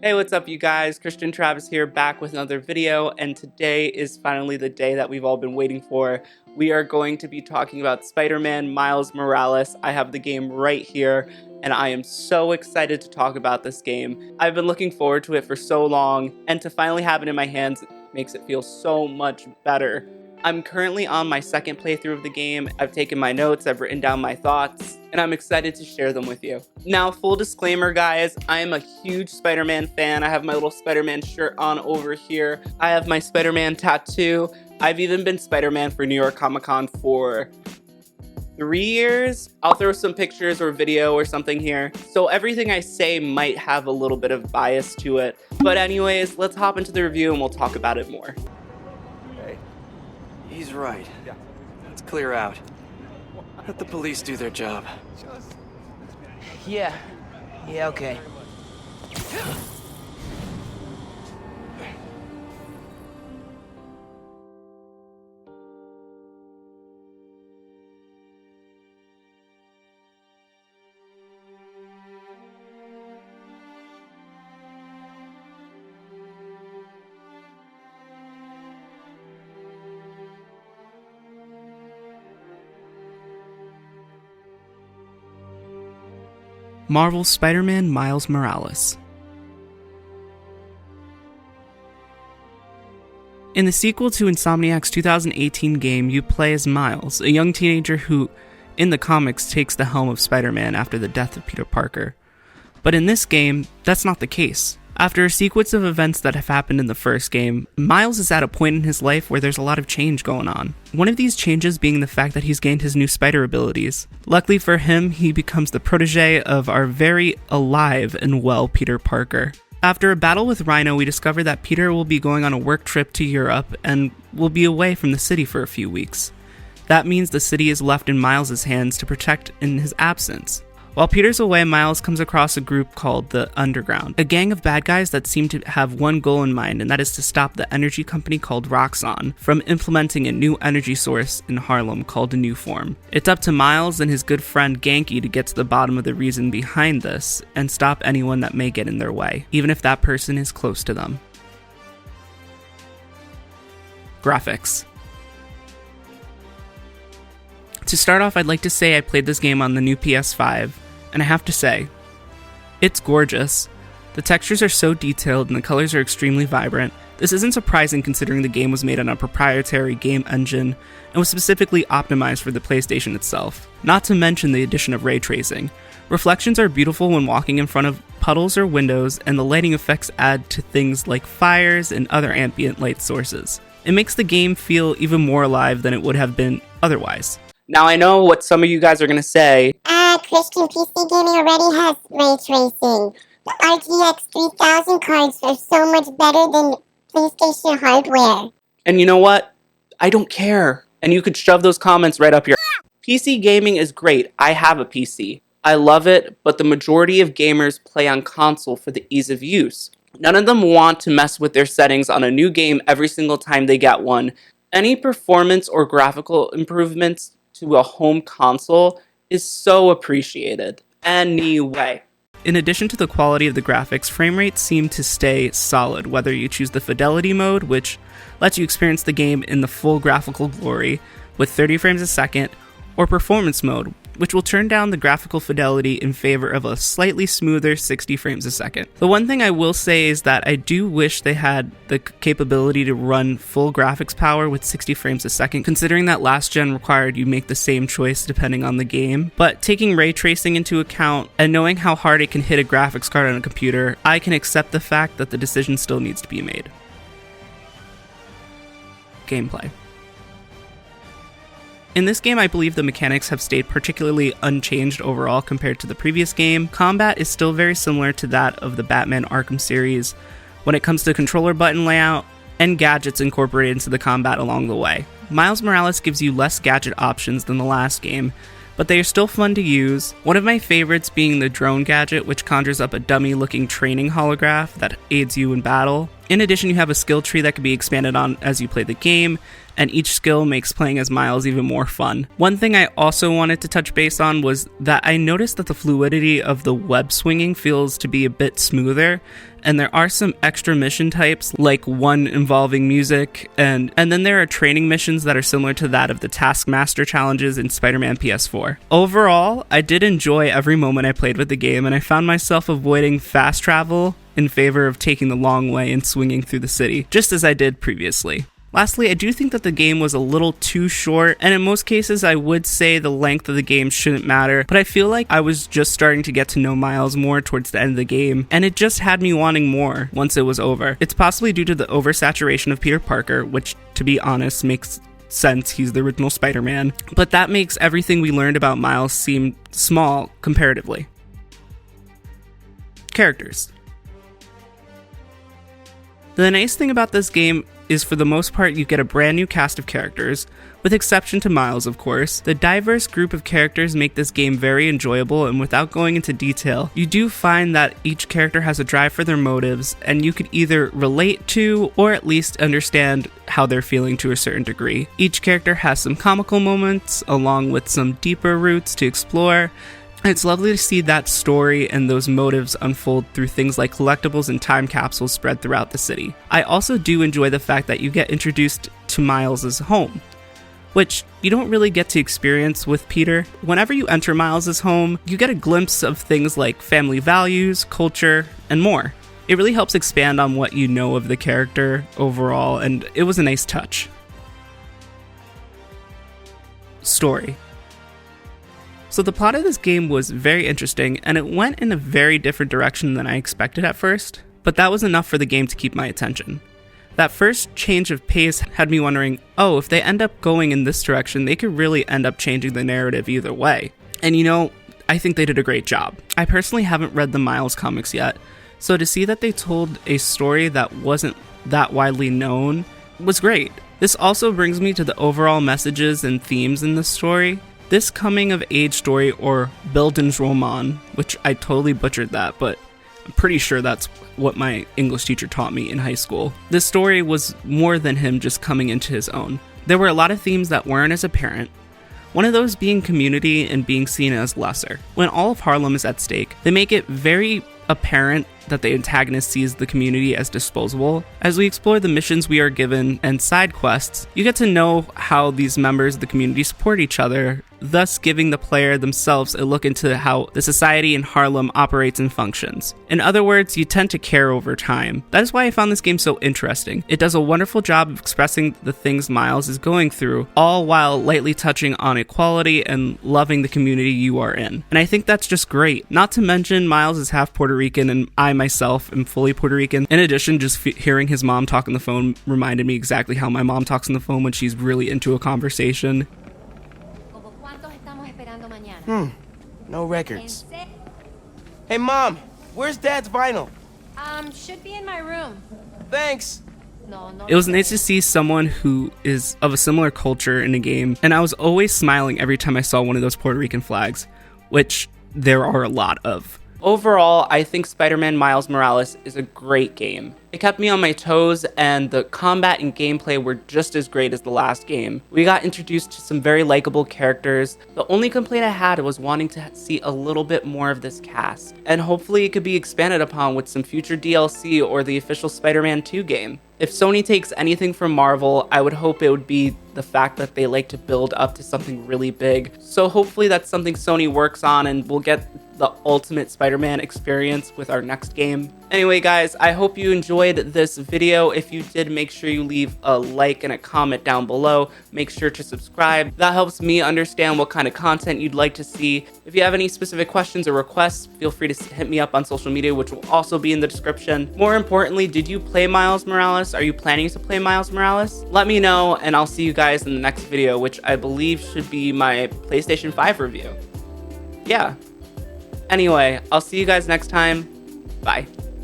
Hey, what's up you guys? Christian Travis here, back with another video, and today is finally the day that we've all been waiting for. We are going to be talking about Spider-Man Miles Morales. I have the game right here, and I am so excited to talk about this game. I've been looking forward to it for so long, and to finally have it in my hands makes it feel so much better. I'm currently on my second playthrough of the game. I've taken my notes, I've written down my thoughts, and I'm excited to share them with you. Now, full disclaimer guys, I am a huge Spider-Man fan. I have my little Spider-Man shirt on over here. I have my Spider-Man tattoo. I've even been Spider-Man for New York Comic Con for 3 years. I'll throw some pictures or video or something here. So everything I say might have a little bit of bias to it. But anyways, let's hop into the review and we'll talk about it more. He's right. Let's clear out. Let the police do their job. Yeah, okay. Marvel's Spider-Man Miles Morales. In the sequel to Insomniac's 2018 game, you play as Miles, a young teenager who, in the comics, takes the helm of Spider-Man after the death of Peter Parker. But in this game, that's not the case. After a sequence of events that have happened in the first game, Miles is at a point in his life where there's a lot of change going on. One of these changes being the fact that he's gained his new spider abilities. Luckily for him, he becomes the protege of our very alive and well Peter Parker. After a battle with Rhino, we discover that Peter will be going on a work trip to Europe and will be away from the city for a few weeks. That means the city is left in Miles' hands to protect in his absence. While Peter's away, Miles comes across a group called the Underground, a gang of bad guys that seem to have one goal in mind, and that is to stop the energy company called Roxxon from implementing a new energy source in Harlem called a New Form. It's up to Miles and his good friend Ganke to get to the bottom of the reason behind this and stop anyone that may get in their way, even if that person is close to them. Graphics. To start off, I'd like to say I played this game on the new PS5, and I have to say, it's gorgeous. The textures are so detailed and the colors are extremely vibrant. This isn't surprising considering the game was made on a proprietary game engine and was specifically optimized for the PlayStation itself, not to mention the addition of ray tracing. Reflections are beautiful when walking in front of puddles or windows, and the lighting effects add to things like fires and other ambient light sources. It makes the game feel even more alive than it would have been otherwise. Now I know what some of you guys are going to say. Christian PC Gaming already has ray tracing. The RTX 3000 cards are so much better than PlayStation hardware. And you know what? I don't care. And you could shove those comments right up your PC gaming is great. I have a PC. I love it, but the majority of gamers play on console for the ease of use. None of them want to mess with their settings on a new game every single time they get one. Any performance or graphical improvements to a home console is so appreciated. Anyway. In addition to the quality of the graphics, frame rates seem to stay solid, whether you choose the fidelity mode, which lets you experience the game in the full graphical glory with 30 frames a second, or performance mode, which will turn down the graphical fidelity in favor of a slightly smoother 60 frames a second. The one thing I will say is that I do wish they had the capability to run full graphics power with 60 frames a second, considering that last gen required you make the same choice depending on the game. But taking ray tracing into account and knowing how hard it can hit a graphics card on a computer, I can accept the fact that the decision still needs to be made. Gameplay. In this game, I believe the mechanics have stayed particularly unchanged overall compared to the previous game. Combat is still very similar to that of the Batman Arkham series when it comes to controller button layout and gadgets incorporated into the combat along the way. Miles Morales gives you less gadget options than the last game, but they are still fun to use. One of my favorites being the drone gadget, which conjures up a dummy-looking training holograph that aids you in battle. In addition, you have a skill tree that can be expanded on as you play the game, and each skill makes playing as Miles even more fun. One thing I also wanted to touch base on was that I noticed that the fluidity of the web swinging feels to be a bit smoother, and there are some extra mission types, like one involving music, and then there are training missions that are similar to that of the Taskmaster challenges in Spider-Man PS4. Overall, I did enjoy every moment I played with the game, and I found myself avoiding fast travel in favor of taking the long way and swinging through the city, just as I did previously. Lastly, I do think that the game was a little too short, and in most cases I would say the length of the game shouldn't matter, but I feel like I was just starting to get to know Miles more towards the end of the game, and it just had me wanting more once it was over. It's possibly due to the oversaturation of Peter Parker, which, to be honest, makes sense. He's the original Spider-Man, but that makes everything we learned about Miles seem small comparatively. Characters. The nice thing about this game is, for the most part, you get a brand new cast of characters, with exception to Miles, of course. The diverse group of characters make this game very enjoyable, and without going into detail, you do find that each character has a drive for their motives, and you could either relate to or at least understand how they're feeling to a certain degree. Each character has some comical moments, along with some deeper roots to explore. It's lovely to see that story and those motives unfold through things like collectibles and time capsules spread throughout the city. I also do enjoy the fact that you get introduced to Miles' home, which you don't really get to experience with Peter. Whenever you enter Miles' home, you get a glimpse of things like family values, culture, and more. It really helps expand on what you know of the character overall, and it was a nice touch. Story. So the plot of this game was very interesting, and it went in a very different direction than I expected at first, but that was enough for the game to keep my attention. That first change of pace had me wondering, oh, if they end up going in this direction, they could really end up changing the narrative either way. And you know, I think they did a great job. I personally haven't read the Miles comics yet, so to see that they told a story that wasn't that widely known was great. This also brings me to the overall messages and themes in the story. This coming-of-age story, or Bildungsroman, which I totally butchered that, but I'm pretty sure that's what my English teacher taught me in high school. This story was more than him just coming into his own. There were a lot of themes that weren't as apparent, one of those being community and being seen as lesser. When all of Harlem is at stake, they make it very apparent that the antagonist sees the community as disposable. As we explore the missions we are given and side quests, you get to know how these members of the community support each other, thus giving the player themselves a look into how the society in Harlem operates and functions. In other words, you tend to care over time. That is why I found this game so interesting. It does a wonderful job of expressing the things Miles is going through, all while lightly touching on equality and loving the community you are in. And I think that's just great. Not to mention, Miles is half Puerto Rican, and I myself am fully Puerto Rican. In addition, just hearing his mom talk on the phone reminded me exactly how my mom talks on the phone when she's really into a conversation. No records. Hey, Mom, where's Dad's vinyl? Should be in my room. Thanks. It was nice to see someone who is of a similar culture in a game, and I was always smiling every time I saw one of those Puerto Rican flags, which there are a lot of. Overall, I think Spider-Man Miles Morales is a great game. It kept me on my toes, and the combat and gameplay were just as great as the last game. We got introduced to some very likable characters. The only complaint I had was wanting to see a little bit more of this cast, and hopefully it could be expanded upon with some future DLC or the official Spider-Man 2 game. If Sony takes anything from Marvel, I would hope it would be the fact that they like to build up to something really big. So hopefully that's something Sony works on, and we'll get the ultimate Spider-Man experience with our next game. Anyway, guys, I hope you enjoyed this video. If you did, make sure you leave a like and a comment down below. Make sure to subscribe. That helps me understand what kind of content you'd like to see. If you have any specific questions or requests, feel free to hit me up on social media, which will also be in the description. More importantly, did you play Miles Morales? Are you planning to play Miles Morales? Let me know, and I'll see you guys in the next video, which I believe should be my PlayStation 5 review. Yeah. Anyway, I'll see you guys next time. Bye.